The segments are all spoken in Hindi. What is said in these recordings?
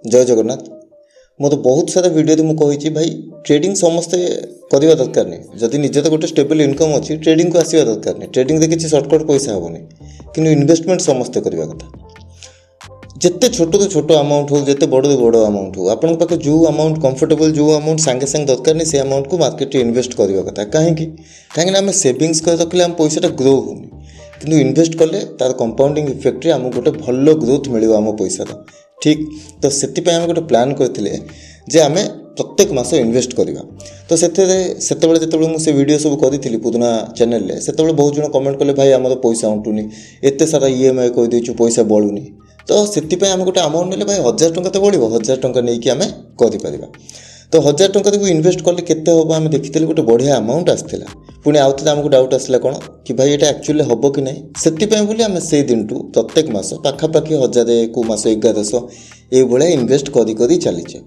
जय जगन्नाथ। तो बहुत सारा वीडियो मुझे कही भाई ट्रेडिंग समस्ते करवा दरकार नहीं। जदि निजे तो गोटे स्टेबल इनकम अच्छी ट्रेडिंग को आसवा दरकार नहीं। ट्रेडिंग से किसी सर्टकट पैसा हेनी कि इन्वेस्टमेंट समस्ते करवा कथा। जिते छोट तो छोट अमाउंट हो जिते बड़ तो बड़ अमाउंट हो आपण पाखे जो अमाउंट कंफर्टेबल जो अमाउंट सांगे सांगे दरकार नहीं से अमाउंट को मार्केट इन्वेस्ट करवा कथा। कहीं आम सेविंग्स कर रखिले आम पैसा ग्रो होनी कि इन्वेस्ट कले तार कंपाउंडिंग इफेक्ट आमको गोटे भल ग्रोथ मिल आम पैसा ठीक। तो से गोटे प्लान करते जे आम प्रत्येक मास इन्वेस्ट करवा। तो से मुझे वीडियो सब करी पुदना चैनल से बहुत जन कमेंट कले भाई आम पैसा अंटुनी एत सारा EMI कहीदेचु पैसा बढ़ुनी। तो से आम गोटे अमाउंट ना भाई 1000 टंका तो बढ़ 1000 टंका नहीं कि आम कर। तो 1000 टंका को इन्वेस्ट कले केते हम आम देखी गोटे बढ़िया अमाउंट आसाला। पुणी आउ थे आमको डाउट आसला कौन कि भाई ये एक्चुअली हम कि नहीं से आम से दिन टू प्रत्येक मास पाखापाखि 1000 को मास 1100 ये इन्वेस्ट करी चलीचे।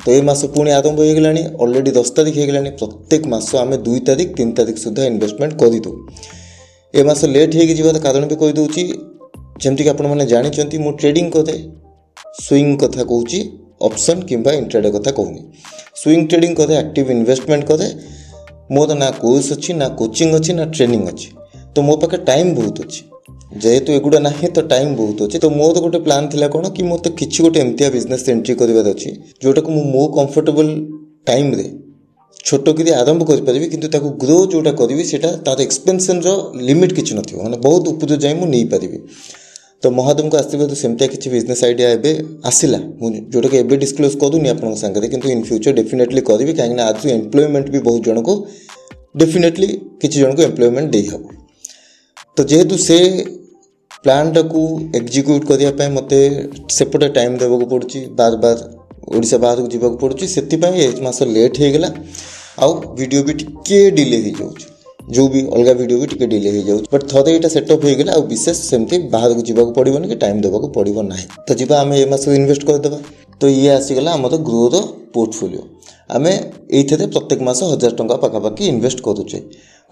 तो ये मास पुणी आरंभ हो गलानी ऑलरेडी 10 तारीख हो गलानी। प्रत्येक मास आम 2 तारीख 3 तारीख सुधा इन्वेस्टमेंट करदे। ये मास लेट हो कारण भी कहीदे जमती आप जानते मु ट्रेडिंग करे स्विंग कथा कहूँ ऑप्शन किंबा इंट्राडे कथा कहूनी। स्विंग ट्रेडिंग करे एक्टिव इन्वेस्टमेंट करे मोर ना कोर्स अच्छी ना कोचिंग अच्छी ना ट्रेनिंग अच्छी। तो मो पाखे टाइम बहुत अच्छी जेहेतु एगुड़ा ना तो टाइम बहुत अच्छे। तो मोर गोटे प्लान थिला कौन कि मत किसी गोटे एमतिया बिजनेस एंट्री करार अच्छी जोटा को मो कंफर्टेबल टाइम रे छोट कि आरंभ करी किंतु ताको ग्रो जोटा करी से तार एक्सपेंशन लिमिट किसी नथिबो माने बहुत ऊपर जाए मुझे नहीं पारि। तो महादेव को आशीर्वाद तो सेमती किसी बिजनेस आइडिया एवं आसला जोटा कि एवं डिस्क्लोज करूनी आपन सागर कि इन फ्यूचर डेफिनेटली करी कहीं आज एम्प्लॉयमेंट भी बहुत जन को डेफिनेटली किसी जन को एम्प्लॉयमेंट दे हम। तो जेहेतु से प्लान टाक एक्जिक्यूट करने मत सेपटे टाइम देवाक पड़ुछि बार बार ओडिशा बाहर को जीवाक पड़ुछि से मास लेट हो गला आउ वीडियो भी टिके डिले हो जाउछि जो भी अलग वीडियो भी टिके डिले हो जाउछि। बट थोड़े यहाँ सेटअप हो गला आ विशेष सेमती बाहर को जीवाक पड़ोनी कि टाइम देवाक पड़ो ना। तो जी आम ए मास इन्वेस्ट करदे। तो ये आसीगला आम ग्रोथ पोर्टफोलियो आम ये प्रत्येक मास 1000 टंका पाखापाखि इन्वेस्ट करुचे।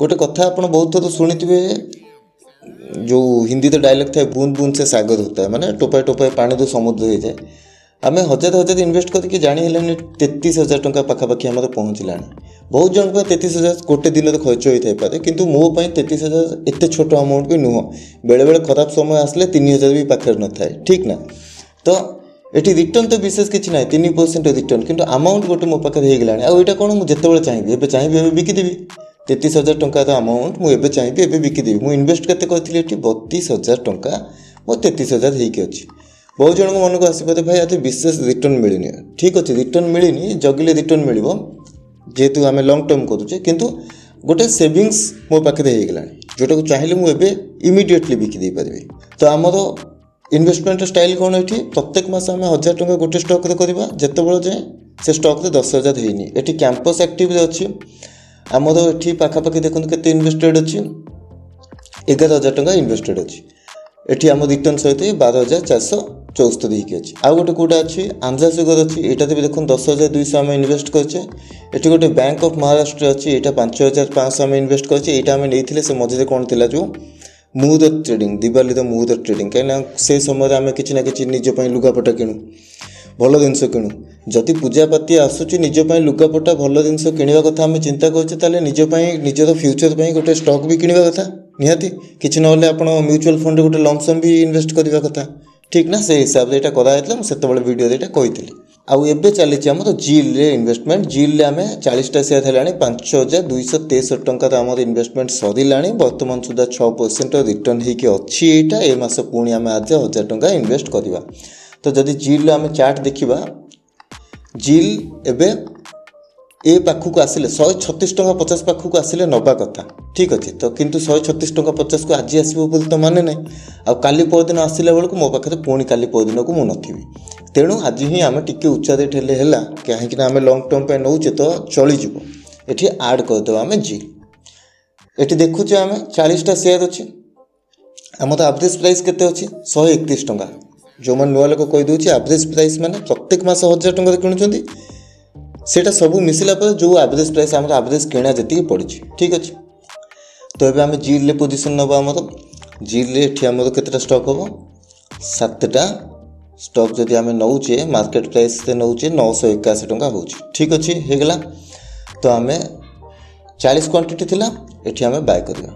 गोटे कथा आप बहुत थोड़ा शुणिथे जो हिंदी तो डायलॉग था बूंद बूंद से सागर होता है माने टोपाए टोपाए पानी तो समुद्र हो जाए। आम 1000 इन्वेस्ट करके जानी 33,000 टंका पाखापाखि आम पहुँचला। बहुत जन 33,000 गोटे दिन तो खर्च होता है किंतु मो 33,000 एत छोट अमाउंट भी नुह। बेले बेले खराब समय आसले 3,000 भी पाखे न था ठीक ना। तो ये रिटर्न तो विशेष किसी ना 3% रिटर्न किंतु अमाउंट गोटे मो पाखे होगला। आईटा कौन मुझे चाहिए एवं चाहिए बिकिदेवी 33,000 टंका अमाउंट मुझे चाहिए एवं बिकिदेवी। मुझे इन्वेस्ट केते करी 32,000 टंका मो 33,000 होगी अच्छी। बहुत जन मन को आसपे भाई आज विशेष रिटर्न मिलनी ठीक अच्छे रिटर्न मिलनी जगिले रिटर्न मिल जेहेतु आम लंग टर्म करुचे किंतु गोटे सेविंग्स मो पाखे होगला जोटा को चाहिए मुझे इमिडिएटली बिकिदे पारि। तो आमर इन्वेस्टमेंट स्टाइल कौन ये प्रत्येक मास आम 1000 टंका गोटे स्टक करवा जिते बड़े जाए से स्टक 10,000 होनी। ये कैंपस एक्टिव अच्छी आमर ये पाखापाखि देखते केते इन्वेस्टेड अच्छी 11,000 टंका इन्वेस्टेड अच्छी। ये आम रिटर्न सहित 12,474 ही अच्छी। आउ गोटे कौटा अच्छी आंध्रा सुगर अच्छी यहाँ भी देखो 10,200 आम इन्वेस्ट करे। ये गोटे बैंक ऑफ महाराष्ट्र अच्छी यहाँ 5,500 आम इन्वेस्ट करे। यहाँ आम नहीं से मझे कौन थी जो मुहूर्त ट्रेडिंग दिवाली मुहूर्त ट्रेडिंग कहीं से समय आम कि ना निजपाई लुगापटा किणु भल जिनस किणु जदि पूजापाती आसूँ निजपाई लुगापटा भल जिनस किणवा कथा आम चिंता करें निजपाई निजर फ्यूचर पर गोटे स्टक भी किणवा कथा निहाती किसी ना आप म्यूचुअल फंड गोटे लमसम भी इन्वेस्ट करवा कथा ठीक ना। से हिसाब से यहाँ कराइला मुझे वीडियो यहाँ कही आउ एबे चली आम जील रे इन्वेस्टमेंट जील आम 40टा शेयर है 5,263 टंका आम इन्वेस्टमेंट सरिला बर्तमान सुधा 6% रिटर्न होगी अच्छी। यहाँ ए मास पुणी आम आज 1000 टंका इन्वेस्ट करवा। तो जदि जील आम चार्ट देखा जील एबे ए पाखक आसिले 136 टंका 50 पाखक आसिले नवा कथा ठीक अच्छे। तो किंतु 136 टंका 50 को आज आसो बोली तो माने ना आ काली परदिन आसला बेलू मो पाखे पुणी काली परदिन को मुझे नथी। तेणु आज ही आम टी उच्चा रेट है कहीं आम लंग टर्म पर नौचे तो चलीज ये आड करदे आम जील। ये देखुचे आम 40टा शेयर अच्छे आम तो एवरेज प्राइस केते अच्छी 131 टंका। जो मैंने नुआ लोक कहीदे एवरेज प्राइस माने प्रत्येक मास 1000 टंका किणुंट सेटा सब मिसला पर जो एवरेज प्राइस आम एवरेज किणा जी पड़ी ठीक अच्छे। तो ये आम जील पोजिशन नवा आमर जील आमर केतटा स्टक हम 7टा स्टॉक जदि आम नौचे मार्केट प्राइस से नौचे 981 टंका हो ठीक अच्छे होगला। तो आम 40 क्वांटिटी थिला एठी आम बाय करवा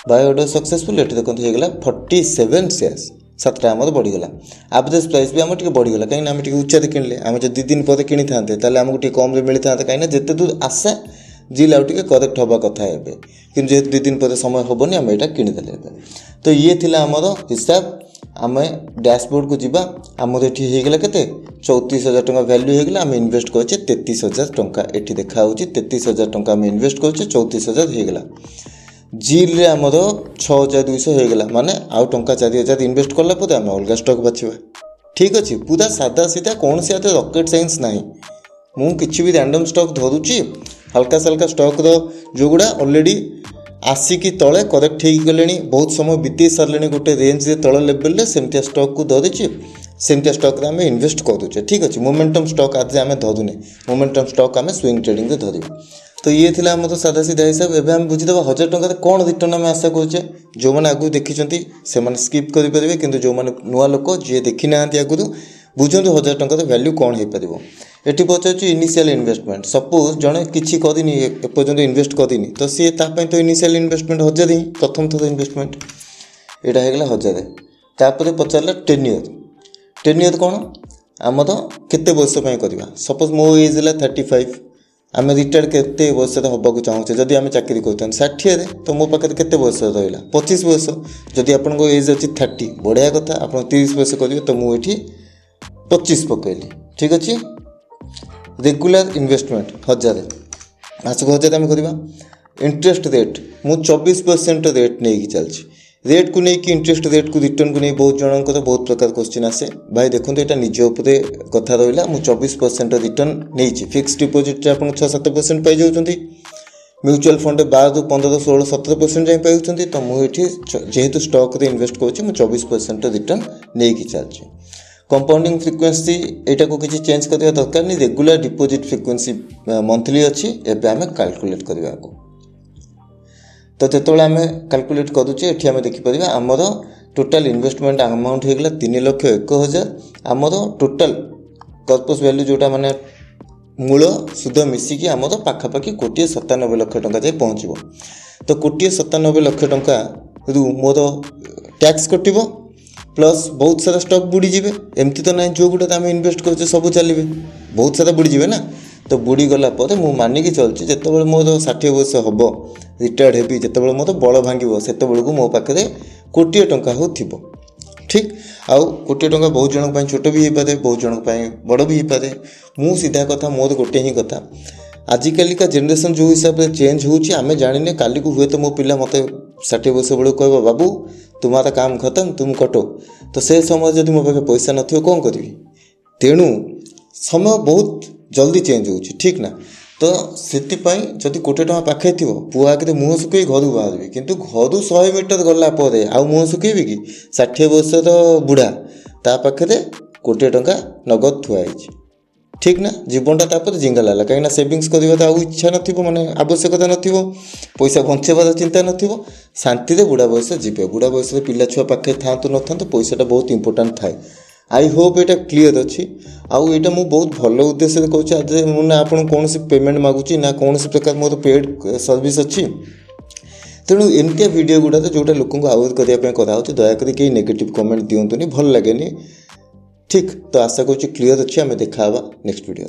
बाय ऑर्डर सक्सेसफुल। एठी देखो होगला 47 शेयर्स 7टा आम बढ़ीगला। एवरेज प्राइस भी आम बढ़ीगला कहीं आम उच्चा किणले आम जो 2 दिन पर किनी था आमको कम मिलता था कहीं जिते दूर आशा जिल आउ टे करेक्ट हवा कथा है कि जेहतु 2 दिन पर समय हेनी आम यहाँ किणीदे। तो ये थिला आमर हिसाब। आम डैशबोर्ड को जीवा आमर ये होगला के 34,000 टंका वैल्यू होगला। आम इन्वेस्ट करे 33,000 टंका ये देखा 33,000 टंका आम इन्वेस्ट करे 34,000 होगला। जिल रे आमर 6,200 होगला माने आउ टंका 4,000 इन्वेस्ट कला आम अलग स्टॉक बाछवा ठीक अच्छे। पूरा सादा सीधा कौन से रॉकेट साइंस ना मु किसी भी रैंडम स्टॉक धरुची हल्का सल्का स्टॉक जोगुड़ा ऑलरेडी आसिकी तले करेक्ट हो गले बहुत समय बीती सारे गोटे रेंज रे तल लेवल सेमतिया स्टॉक को धरिचे सेमतिया स्टॉक आम इन्वेस्ट करुचे ठीक अच्छे। मोमेंटम स्टॉक आज आम धरुने मोमेंटम स्टॉक आम स्विंग ट्रेडिंग धरवा। तो ये थिला आम सादा सीधा हिसाब। एवं आम बुझीदेवा 1,000 टंका कौन रिटर्न आम आशा करुचे जो मैंने आगु देखी से स्किप करेंगे कि जो मैंने नुआ लोक जी देखी ना आगुरी बुझुँ 1,000 टंका वैल्यू कौन हो पार। एटी पचार इनिशियल इन्वेस्टमेंट सपोज जड़े किसी करनी एपर्यंत इन्वेस्ट करनी तो सी तापाई तो इनिशियल इन्वेस्टमेंट 1,000 ही प्रथम थर इन्वेस्टमेंट यहाँ होगा 1,000। तापर पचारा 10 ईयर कौन आम तो केते वर्ष करवा सपोज मो एज है 35 आम रिटायर्ड केते वर्ष हाँको चाहूचे जदि आम चाकरी कर 60 तो मो पाखे केते वर्ष रहा 25 वर्ष। जदि आपण एज अच्छी 30 बढ़िया कथा आप 30 वर्ष करेंगे तो मुझे 25 पकईली ठीक अच्छे। रेगुलर इन्वेस्टमेंट 1,000 मासक 1,000 आम करवा। इंटरेस्ट रेट मु 24% रेट नहीं चलती रेट को लेकिन इंटरेस्ट रेट को रिटर्न को नहीं बहुत जनक बहुत प्रकार क्वेश्चन आसे भाई देखो यहाँ निज उपरे कथा रहा मुझे 24% रिटर्न नहीं फिक्स डिपोजिट आप 6-7% पाई जाऊँगी म्यूचुअल फंड 12, 15, 16, 17% जाए पाई। तो मुझे जेहेतु स्टॉक रे इन्वेस्ट करुँच 24% रिटर्न नहीं चलती। कंपाउंडिंग फ्रिक्वेंसी यहाँ को किसी चेंज करवा दरकार नहीं रेगुलर डिपोजिट फ्रिक्वेंसी मंथली अच्छी एवं आम कैलकुलेट करवा। तो जो आम कैलकुलेट करुचे ये आम देखिपर आमर टोटाल इन्वेस्टमेंट अमाउंट होगा 3,01,000 आमर टोटाल कर्पस वैल्यू जोटा माने मूल सुध मिसिकी आमर पाखापाखि 1,97,00,000 टंका जाए पहुँचो। तो 1,97,00,000 टंका रु मोर टैक्स कटिबो प्लस बहुत सारा स्टॉक बुड़ीजे एमती तो ना जो गुड़ा आम इन्वेस्ट कर सब चलिए बहुत सारा बुड़ीजे ना। तो बुड़ी गला पर मु मानिकी चलती जिते मोर 60 वर्ष हम रिटायर्ड हेबी जिते मोर बल भांग से मो पाखे 1,00,00,000 टंका हो ठीक। आउ 1,00,00,000 टंका बहुत जन छोट भी हो पाए बहुत जन बड़ भी हो पाए। मु सीधा कथा मोर गोटे ही कथा आजिकालिका जेनरेशन जो हिसाब से चेंज होची आमे जानिने काली को हुए तो मो पिला मते 60 वर्ष बेलू कह बाबू तुम्हारा काम खत्म तुम कटो। तो से समय जब मो पाखे पैसा नथियो कौन करी तेणु समय बहुत जल्दी चेंज होची ठीक ना। तो सेतिपाई जदि 1,00,00,000 टंका पाखे थी पुआ आगे मुँह सुखई घर बाहर किंतु घर 100 मीटर गलापर आउ मुँह सुखैबी कि 60 वर्षर बुढ़ा ता पाखे 1,00,00,000 टंका नगद थुआई ठीक ना। जीवनटा तापर जिंगल है कहीं सेविंग्स करवा आउ इच्छा नथिबो माने आवश्यकता नथिबो पैसा बंचेबार चिंता नथिबो शांति रे बुढ़ा बयस जीवे। बुढ़ा बयस पिला छुआ पाखे था न पैसाटा बहुत इंपोर्टाट थाए। आई होप ये क्लीयर अच्छी आउ यहाँ मुझे बहुत भल उद्देश्य कहूँ आज मुझे आपको कौन पेमेंट मागुची ना कौन प्रकार मोर पेड सर्विस अच्छी। तेणु एमती वीडियो गुड़ा जोटा लोक आवेयर करने कराऊँ दयाकोरी कहीं नेगेटिव कमेंट दिंतुनि भल लगे ठीक। तो आशा करूँ क्लीयर अच्छी आम देखा नेक्स्ट वीडियो।